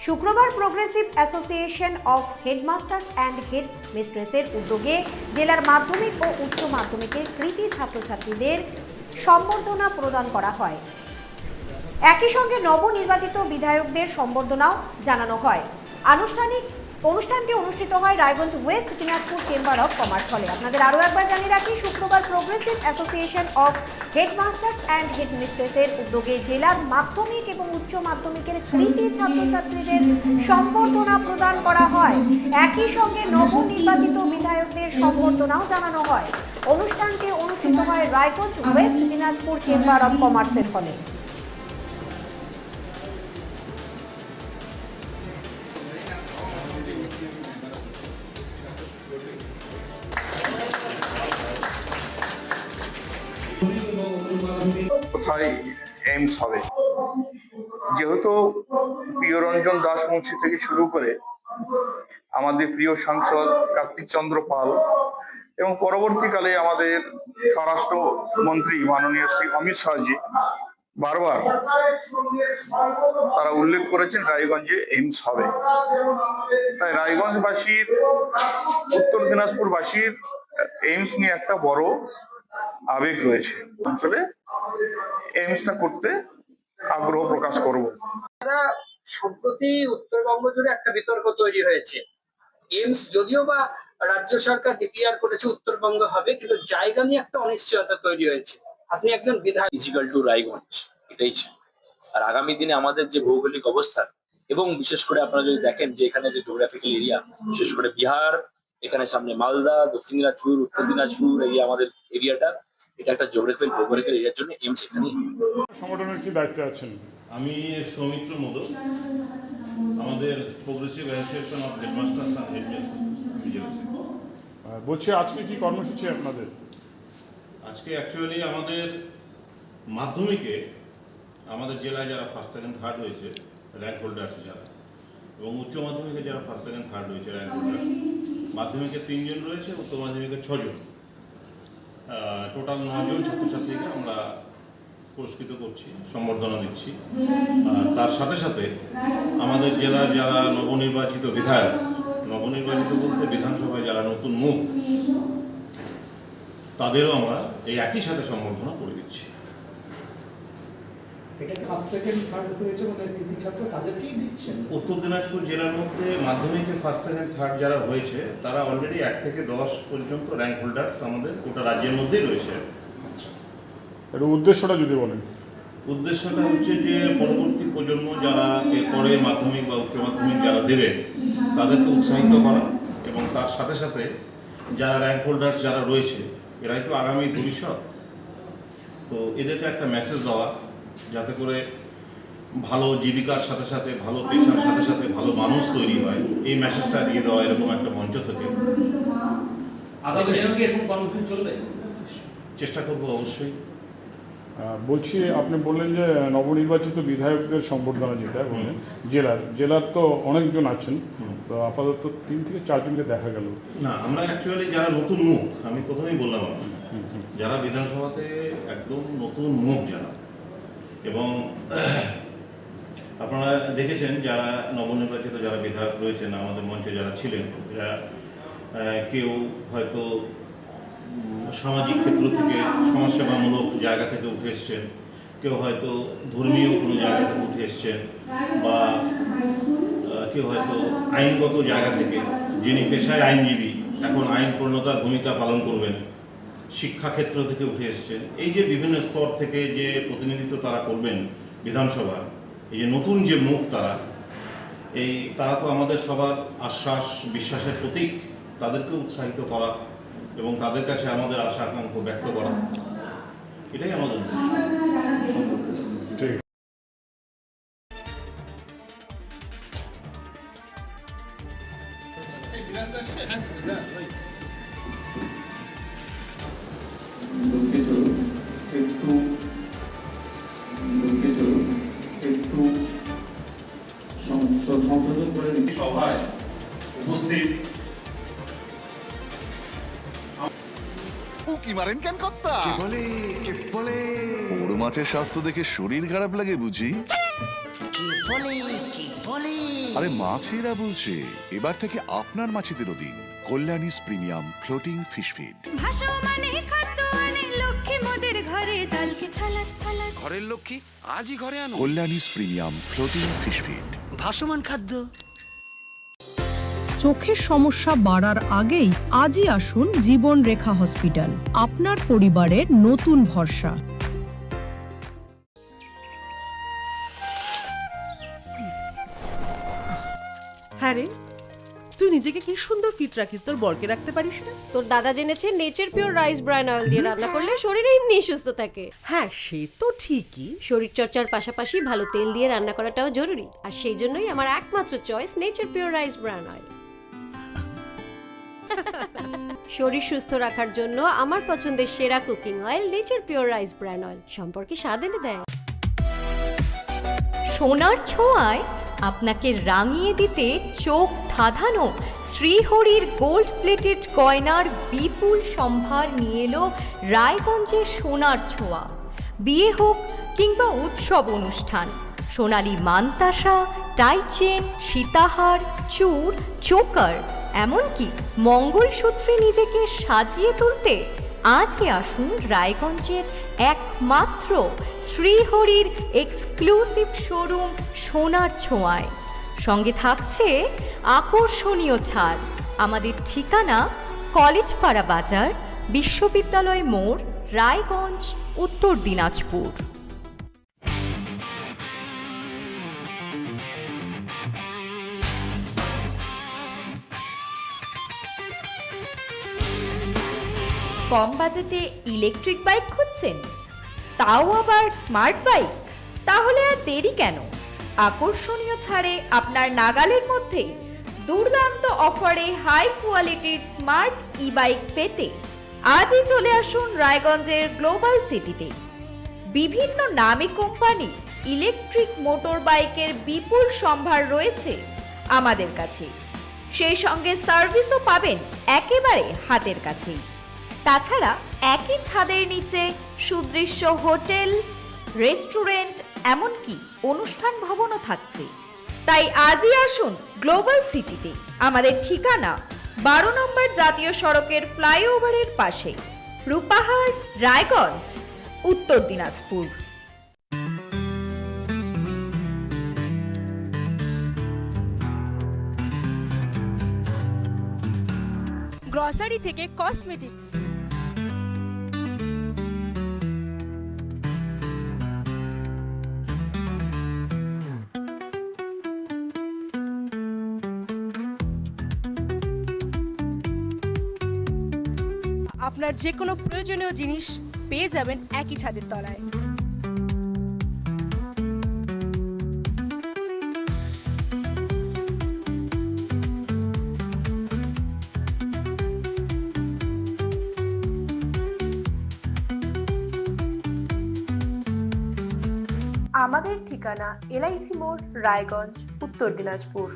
শুক্রবার progressive association of headmasters and head মিস্ট্রেসের উদ্যোগে জেলার মাধ্যমিক ও উচ্চ মাধ্যমিকের কৃতী ছাত্রছাত্রীদের সম্বর্ধনা প্রদান করা হয়। একই সঙ্গে নবনির্বাচিত বিধায়কদের সম্বর্ধনাও জানানো হয়। অনুষ্ঠানটি অনুষ্ঠিত হয় Raiganj west Dinajpur chamber of commerce হলে। আপনাদের আরও একবার জানিয়ে রাখি, শুক্রবার progressive association of headmasters and হেডমিস্ট্রেসের উদ্যোগে জেলার মাধ্যমিক এবং উচ্চ মাধ্যমিকের কৃতী ছাত্রছাত্রীদের সম্বর্ধনা প্রদান করা হয়। একই সঙ্গে নবনির্বাচিত বিধায়কদের সম্বর্ধনাও জানানো হয়। অনুষ্ঠানটি অনুষ্ঠিত হয় Raiganj west Dinajpur chamber of কমার্সের হলে। কোথায় এইমস হবে, যেহেতু প্রিয়রঞ্জন দাস মুন্সি থেকে শুরু করে আমাদের প্রিয় সাংসদ কার্তিক চন্দ্র পাল এবং পরবর্তীকালে আমাদের স্বরাষ্ট্র মন্ত্রী মাননীয় শ্রী অমিত শাহজি বারবার তারা উল্লেখ করেছেন রায়গঞ্জে এইমস হবে। তাই রায়গঞ্জবাসীর, উত্তর দিনাজপুরবাসীর এইমস নিয়ে একটা বড় আবেগ রয়েছে। অঞ্চলে এইমসটা করতে আগ্রহ প্রকাশ করব। সম্প্রতি উত্তরবঙ্গ জুড়ে একটা বিতর্ক তৈরি হয়েছে। এইমস যদিও বা রাজ্য সরকার ডিক্লেয়ার করেছে উত্তরবঙ্গ হবে, কিন্তু জায়গা নিয়ে একটা অনিশ্চয়তা তৈরি হয়েছে। আপনি একজন বিধায়ক, ইজিক্যাল টু রায়গঞ্জ, এটাই ছিল। আর আগামী দিনে আমাদের যে ভৌগোলিক অবস্থান এবং বিশেষ করে আপনারা যদি দেখেন যে এখানে যে জিওগ্রাফিক্যাল এরিয়া, বিশেষ করে বিহার, এখানে সামনে মালদা, দক্ষিণ দিনাজপুর, উত্তর দিনাজপুর, এই আমাদের এরিয়াটা, এটা একটা জিওগ্রাফিক্যাল ভৌগোলিক এরিয়ার জন্য এইমস এখানেই। সংগঠনের কি দায়িত্বে আছেন? আমি সৌমিত্র মোদক, আমাদের progressive association of headmasters and headmistress. বলছি আজকে কি কর্মসূচি আপনাদের? আজকে অ্যাকচুয়ালি আমাদের মাধ্যমিকে আমাদের জেলায় যারা ফার্স্ট সেকেন্ড থার্ড হয়েছে র্যাঙ্ক হোল্ডার্স যারা, এবং উচ্চ মাধ্যমিকে যারা ফার্স্ট সেকেন্ড থার্ড হয়েছে র্যাঙ্ক হোল্ডার্স, মাধ্যমিকে 3 জন রয়েছে, উচ্চ মাধ্যমিকে 6 জন, টোটাল 9 জন ছাত্রছাত্রীকে আমরা পুরস্কৃত করছি, সম্বর্ধনা দিচ্ছি। তার সাথে সাথে আমাদের জেলার যারা নবনির্বাচিত বিধায়ক, নবনির্বাচিত বলতে বিধানসভায় যারা নতুন মুখ, তাদেরও আমরা এই একই সাথে সম্বর্ধনা করে দিচ্ছি। এটা ফার্স্ট সেকেন্ড থার্ড হয়েছে মানে কৃতী ছাত্র তাদেরকেই দিচ্ছেন? উত্তর দিনাজপুর জেলার মধ্যে মাধ্যমিকে ফার্স্ট সেকেন্ড থার্ড যারা হয়েছে তারা অলরেডি 1 থেকে 10 পর্যন্ত র্যাঙ্ক হোল্ডার্স আমাদের গোটা রাজ্যের মধ্যেই রয়েছে। এর উদ্দেশ্যটা যদি বলেন। উদ্দেশ্যটা হচ্ছে যে পরবর্তী প্রজন্ম যারা এরপরে মাধ্যমিক বা উচ্চ মাধ্যমিক যারা দেবে তাদেরকে উৎসাহিত করা, এবং তার সাথে সাথে যারা র্যাঙ্ক হোল্ডার্স যারা রয়েছে এরাই তো আগামী ভবিষ্যৎ, তো এদেরকে একটা মেসেজ দেওয়া যাতে করে ভালো জীবিকার সাথে সাথে, ভালো পেশার সাথে সাথে ভালো মানুষ তৈরি হয়, এই মেসেজটা দিয়ে দেওয়া এরকম একটা মঞ্চ থেকে। চেষ্টা করবো অবশ্যই। বলছি আপনি বললেন যে নবনির্বাচিত বিধায়কদের সম্বর্ধনা যেটা বললেন, জেলার তো অনেকজন আছেন, তো আপাতত 3 থেকে 4 জনকে দেখা গেল। না, আমরা অ্যাকচুয়ালি যারা নতুন মুখ, আমি প্রথমেই বললাম যারা বিধানসভাতে একদম নতুন মুখ যারা, এবং আপনারা দেখেছেন যারা নবনির্বাচিত যারা বিধায়ক রয়েছেন আমাদের মঞ্চে যারা ছিলেন, এরা কেউ হয়তো সামাজিক ক্ষেত্র থেকে সমাজসেবামূলক জায়গা থেকে উঠে এসছেন, কেউ হয়তো ধর্মীয় কোনো জায়গা থেকে উঠে এসছেন, বা কেউ হয়তো আইনগত জায়গা থেকে, যিনি পেশায় আইনজীবী এখন আইন প্রণেতার ভূমিকা পালন করবেন, শিক্ষাক্ষেত্র থেকে উঠে এসছেন। এই যে বিভিন্ন স্তর থেকে যে প্রতিনিধিত্ব তারা করবেন বিধানসভা, এই যে নতুন যে মুখ তারা তো আমাদের সবার আশ্বাস বিশ্বাসের প্রতীক। তাদেরকে উৎসাহিত করা এবং তাদের কাছে আমাদের আশা আকাঙ্ক্ষা ব্যক্ত করা, এটাই আমাদের উদ্দেশ্য। সংশোধন করে সভায় উপস্থিত কি মারেন কেন কর্তা? কে বলে বড় মাছের স্বাস্থ্য দেখে শরীর খারাপ লাগে বুঝি? আরে মাছেরা বলছে এবার থেকে আপনার মাছেদেরও দিন কল্যাণীস প্রিমিয়াম ফ্লোটিং ফিশ ফিড। ঘরের লক্ষ্মী আজই ঘরে আনো কল্যাণীস প্রিমিয়াম ফ্লোটিং ফিশ ফিড। ভাসমান খাদ্য। চোখের সমস্যা বাড়ার আগেই আজই আসুন জীবন রেখা হসপিটাল, আপনার পরিবারের নতুন ভরসা। হ্যাঁ রে, তুই নিজেকে কি সুন্দর ফিট রাখিস, তোর বরকে রাখতে পারিস না? তোর দাদা জেনেছে nature pure rice bran oil দিয়ে রান্না করলে শরীর এমনি সুস্থ থাকে। হ্যাঁ সে তো ঠিকই, শরীর চর্চার পাশাপাশি ভালো তেল দিয়ে রান্না করাটাও জরুরি, আর সেই জন্যই আমার একমাত্র choice nature pure rice bran oil. শরীর সুস্থ রাখার জন্য আমার পছন্দের সেরা cooking oil nature pure rice bran oil, সম্পর্কে স্বাদ এনে দেয়। সোনার ছোঁয়ায় আপনাকে রাঙিয়ে দিতে চোখ ধাঁধানো শ্রীহরির গোল্ড প্লেটেড গয়নার বিপুল সম্ভার নিয়ে এলো রায়গঞ্জের সোনার ছোঁয়া। বিয়ে হোক কিংবা উৎসব অনুষ্ঠান, সোনালী মানতাসা, টাইচেন, সীতাহার, চূড়, চোকার, এমনকি মঙ্গলসূত্রে নিজেকে সাজিয়ে তুলতে আজই আসুন রায়গঞ্জের একমাত্র শ্রীহরির এক্সক্লুসিভ শোরুম সোনার ছোঁয়ায়। সঙ্গে থাকছে আকর্ষণীয় ছাড়। আমাদের ঠিকানা কলেজপাড়া বাজার, বিশ্ববিদ্যালয় মোড়, রায়গঞ্জ, উত্তর দিনাজপুর। কম বাজেটে ইলেকট্রিক বাইক খুঁজছেন, তাও আবার স্মার্ট বাইক? তাহলে আর দেরি কেন? আকর্ষণীয় ছাড়ে আপনার নাগালের মধ্যে দুর্দান্ত অফারে হাই কোয়ালিটির স্মার্ট ই বাইক পেতে আজই চলে আসুন রায়গঞ্জের গ্লোবাল সিটিতে। বিভিন্ন নামী কোম্পানি ইলেকট্রিক মোটর বাইকের বিপুল সম্ভার রয়েছে আমাদের কাছে, সেই সঙ্গে সার্ভিসও পাবেন একেবারে হাতের কাছেই। তাছাড়া একই ছাদের নিচে সুদৃশ্য হোটেল, রেস্টুরেন্ট, এমনকি অনুষ্ঠান ভবনও থাকছে। তাই আজই আসুন গ্লোবাল সিটিতে। আমাদের ঠিকানা 12 নম্বর জাতীয় সড়কের ফ্লাইওভারের পাশে, রূপাহার, রায়গঞ্জ, উত্তর দিনাজপুর। গ্রসারি থেকে কসমেটিক্স, আপনার যে কোনো প্রয়োজনীয় জিনিস পেয়ে যাবেন একই ছাদের তলায়। আমাদের ঠিকানা LIC মোড়, রায়গঞ্জ, উত্তর দিনাজপুর।